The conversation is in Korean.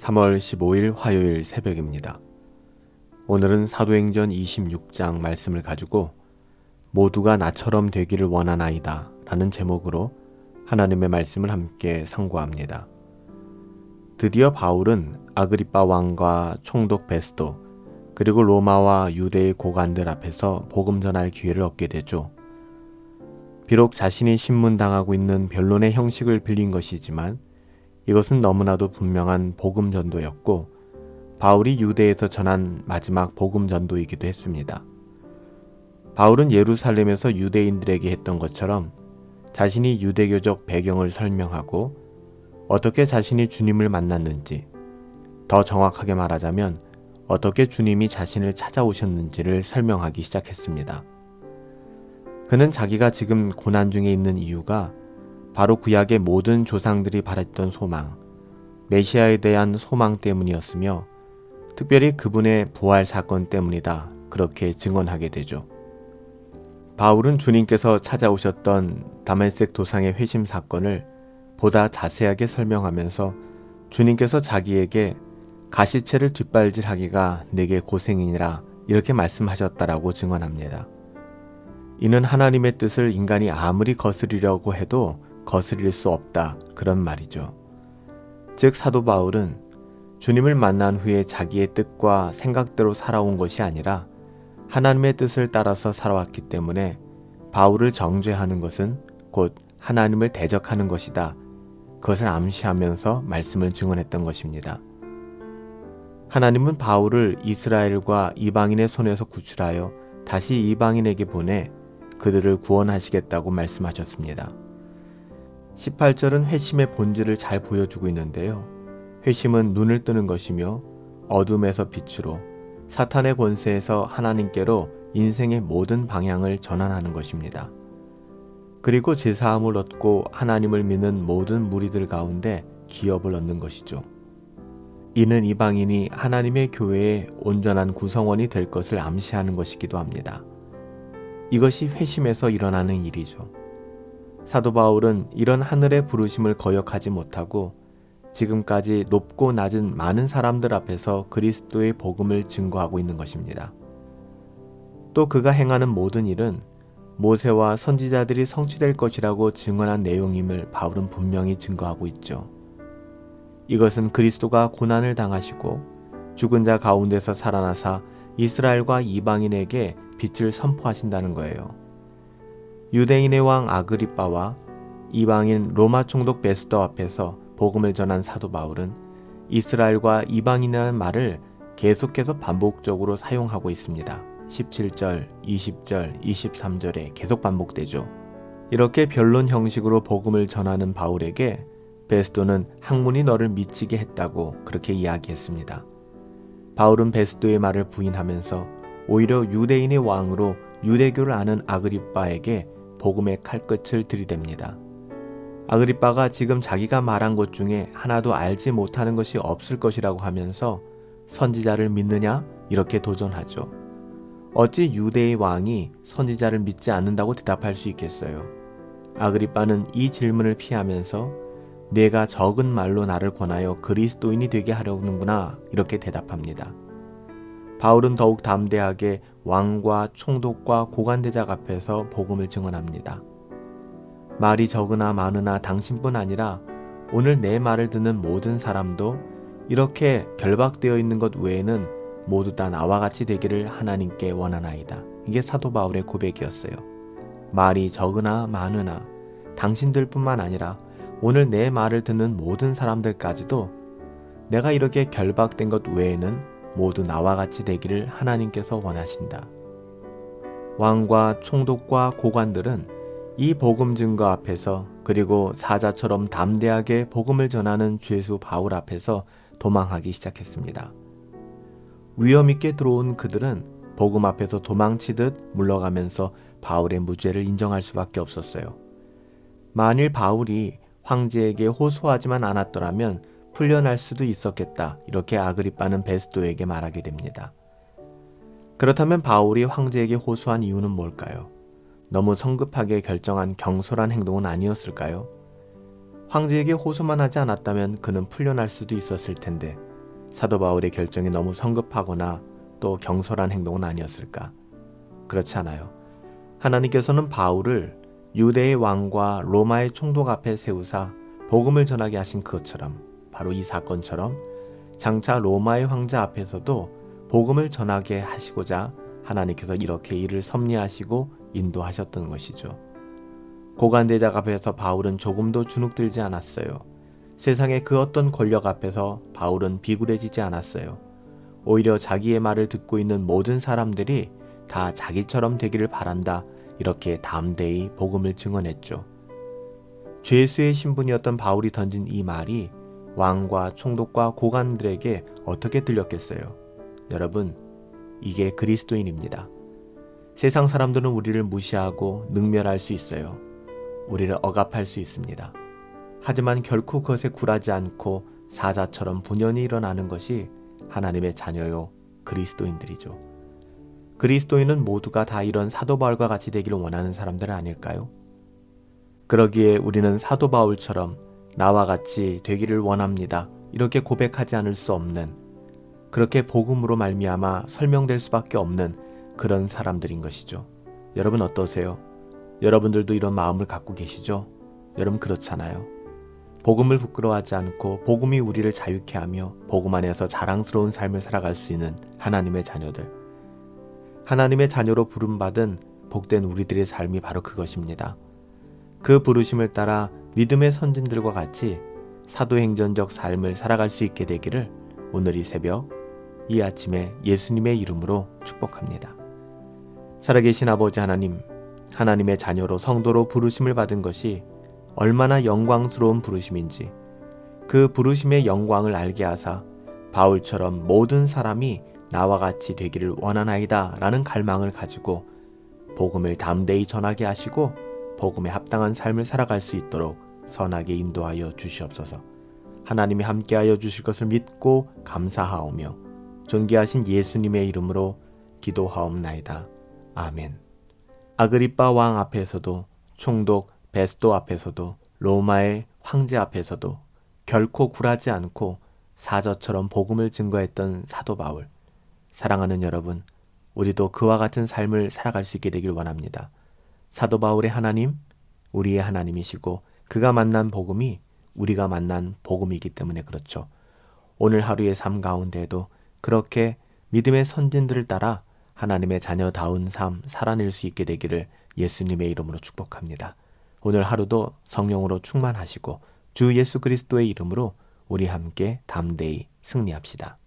3월 15일 화요일 새벽입니다. 오늘은 사도행전 26장 말씀을 가지고 모두가 나처럼 되기를 원하나이다 라는 제목으로 하나님의 말씀을 함께 상고합니다. 드디어 바울은 아그리빠 왕과 총독 베스도 그리고 로마와 유대의 고관들 앞에서 복음 전할 기회를 얻게 되죠. 비록 자신이 신문당하고 있는 변론의 형식을 빌린 것이지만 이것은 너무나도 분명한 복음 전도였고 바울이 유대에서 전한 마지막 복음 전도이기도 했습니다. 바울은 예루살렘에서 유대인들에게 했던 것처럼 자신이 유대교적 배경을 설명하고 어떻게 자신이 주님을 만났는지, 더 정확하게 말하자면 어떻게 주님이 자신을 찾아오셨는지를 설명하기 시작했습니다. 그는 자기가 지금 고난 중에 있는 이유가 바로 구약의 모든 조상들이 바랬던 소망, 메시아에 대한 소망 때문이었으며 특별히 그분의 부활 사건 때문이다, 그렇게 증언하게 되죠. 바울은 주님께서 찾아오셨던 다메섹 도상의 회심 사건을 보다 자세하게 설명하면서 주님께서 자기에게 가시체를 뒷발질하기가 내게 고생이니라 이렇게 말씀하셨다라고 증언합니다. 이는 하나님의 뜻을 인간이 아무리 거스리려고 해도 거스릴 수 없다, 그런 말이죠. 즉 사도 바울은 주님을 만난 후에 자기의 뜻과 생각대로 살아온 것이 아니라 하나님의 뜻을 따라서 살아왔기 때문에 바울을 정죄하는 것은 곧 하나님을 대적하는 것이다, 그것을 암시하면서 말씀을 증언했던 것입니다. 하나님은 바울을 이스라엘과 이방인의 손에서 구출하여 다시 이방인에게 보내 그들을 구원하시겠다고 말씀하셨습니다. 18절은 회심의 본질을 잘 보여주고 있는데요. 회심은 눈을 뜨는 것이며 어둠에서 빛으로, 사탄의 권세에서 하나님께로 인생의 모든 방향을 전환하는 것입니다. 그리고 제사함을 얻고 하나님을 믿는 모든 무리들 가운데 기업을 얻는 것이죠. 이는 이방인이 하나님의 교회의 온전한 구성원이 될 것을 암시하는 것이기도 합니다. 이것이 회심에서 일어나는 일이죠. 사도 바울은 이런 하늘의 부르심을 거역하지 못하고 지금까지 높고 낮은 많은 사람들 앞에서 그리스도의 복음을 증거하고 있는 것입니다. 또 그가 행하는 모든 일은 모세와 선지자들이 성취될 것이라고 증언한 내용임을 바울은 분명히 증거하고 있죠. 이것은 그리스도가 고난을 당하시고 죽은 자 가운데서 살아나사 이스라엘과 이방인에게 빛을 선포하신다는 거예요. 유대인의 왕 아그리빠와 이방인 로마 총독 베스도 앞에서 복음을 전한 사도 바울은 이스라엘과 이방인이라는 말을 계속해서 반복적으로 사용하고 있습니다. 17절, 20절, 23절에 계속 반복되죠. 이렇게 변론 형식으로 복음을 전하는 바울에게 베스도는 학문이 너를 미치게 했다고 그렇게 이야기했습니다. 바울은 베스도의 말을 부인하면서 오히려 유대인의 왕으로 유대교를 아는 아그리빠에게 복음의 칼끝을 들이댑니다. 아그리빠가 지금 자기가 말한 것 중에 하나도 알지 못하는 것이 없을 것이라고 하면서 선지자를 믿느냐? 이렇게 도전하죠. 어찌 유대의 왕이 선지자를 믿지 않는다고 대답할 수 있겠어요? 아그리빠는 이 질문을 피하면서 내가 적은 말로 나를 권하여 그리스도인이 되게 하려는구나, 이렇게 대답합니다. 바울은 더욱 담대하게 왕과 총독과 고관대작 앞에서 복음을 증언합니다. 말이 적으나 많으나 당신뿐 아니라 오늘 내 말을 듣는 모든 사람도 이렇게 결박되어 있는 것 외에는 모두 다 나와 같이 되기를 하나님께 원하나이다. 이게 사도 바울의 고백이었어요. 말이 적으나 많으나 당신들뿐만 아니라 오늘 내 말을 듣는 모든 사람들까지도 내가 이렇게 결박된 것 외에는 모두 나와 같이 되기를 하나님께서 원하신다. 왕과 총독과 고관들은 이 복음 증거 앞에서 그리고 사자처럼 담대하게 복음을 전하는 죄수 바울 앞에서 도망하기 시작했습니다. 위험 있게 들어온 그들은 복음 앞에서 도망치듯 물러가면서 바울의 무죄를 인정할 수밖에 없었어요. 만일 바울이 황제에게 호소하지만 않았더라면 풀려날 수도 있었겠다, 이렇게 아그리빠는 베스도에게 말하게 됩니다. 그렇다면 바울이 황제에게 호소한 이유는 뭘까요? 너무 성급하게 결정한 경솔한 행동은 아니었을까요? 황제에게 호소만 하지 않았다면 그는 풀려날 수도 있었을 텐데 사도 바울의 결정이 너무 성급하거나 또 경솔한 행동은 아니었을까? 그렇지 않아요. 하나님께서는 바울을 유대의 왕과 로마의 총독 앞에 세우사 복음을 전하게 하신 그것처럼, 바로 이 사건처럼 장차 로마의 황제 앞에서도 복음을 전하게 하시고자 하나님께서 이렇게 이를 섭리하시고 인도하셨던 것이죠. 고관대작 앞에서 바울은 조금도 주눅들지 않았어요. 세상의 그 어떤 권력 앞에서 바울은 비굴해지지 않았어요. 오히려 자기의 말을 듣고 있는 모든 사람들이 다 자기처럼 되기를 바란다, 이렇게 담대히 복음을 증언했죠. 죄수의 신분이었던 바울이 던진 이 말이 왕과 총독과 고관들에게 어떻게 들렸겠어요? 여러분, 이게 그리스도인입니다. 세상 사람들은 우리를 무시하고 능멸할 수 있어요. 우리를 억압할 수 있습니다. 하지만 결코 그것에 굴하지 않고 사자처럼 분연히 일어나는 것이 하나님의 자녀요 그리스도인들이죠. 그리스도인은 모두가 다 이런 사도 바울과 같이 되기를 원하는 사람들은 아닐까요? 그러기에 우리는 사도 바울처럼 나와 같이 되기를 원합니다, 이렇게 고백하지 않을 수 없는, 그렇게 복음으로 말미암아 설명될 수밖에 없는 그런 사람들인 것이죠. 여러분 어떠세요? 여러분들도 이런 마음을 갖고 계시죠? 여러분 그렇잖아요. 복음을 부끄러워하지 않고 복음이 우리를 자유케 하며 복음 안에서 자랑스러운 삶을 살아갈 수 있는 하나님의 자녀들, 하나님의 자녀로 부름받은 복된 우리들의 삶이 바로 그것입니다. 그 부르심을 따라 믿음의 선진들과 같이 사도행전적 삶을 살아갈 수 있게 되기를 오늘 이 새벽, 이 아침에 예수님의 이름으로 축복합니다. 살아계신 아버지 하나님, 하나님의 자녀로 성도로 부르심을 받은 것이 얼마나 영광스러운 부르심인지, 그 부르심의 영광을 알게 하사 바울처럼 모든 사람이 나와 같이 되기를 원하나이다 라는 갈망을 가지고 복음을 담대히 전하게 하시고 복음에 합당한 삶을 살아갈 수 있도록 선하게 인도하여 주시옵소서. 하나님이 함께하여 주실 것을 믿고 감사하오며 존귀하신 예수님의 이름으로 기도하옵나이다. 아멘. 아그리빠 왕 앞에서도, 총독 베스도 앞에서도, 로마의 황제 앞에서도 결코 굴하지 않고 사자처럼 복음을 증거했던 사도 바울. 사랑하는 여러분, 우리도 그와 같은 삶을 살아갈 수 있게 되길 원합니다. 사도 바울의 하나님, 우리의 하나님이시고 그가 만난 복음이 우리가 만난 복음이기 때문에 그렇죠. 오늘 하루의 삶 가운데에도 그렇게 믿음의 선진들을 따라 하나님의 자녀다운 삶 살아낼 수 있게 되기를 예수님의 이름으로 축복합니다. 오늘 하루도 성령으로 충만하시고 주 예수 그리스도의 이름으로 우리 함께 담대히 승리합시다.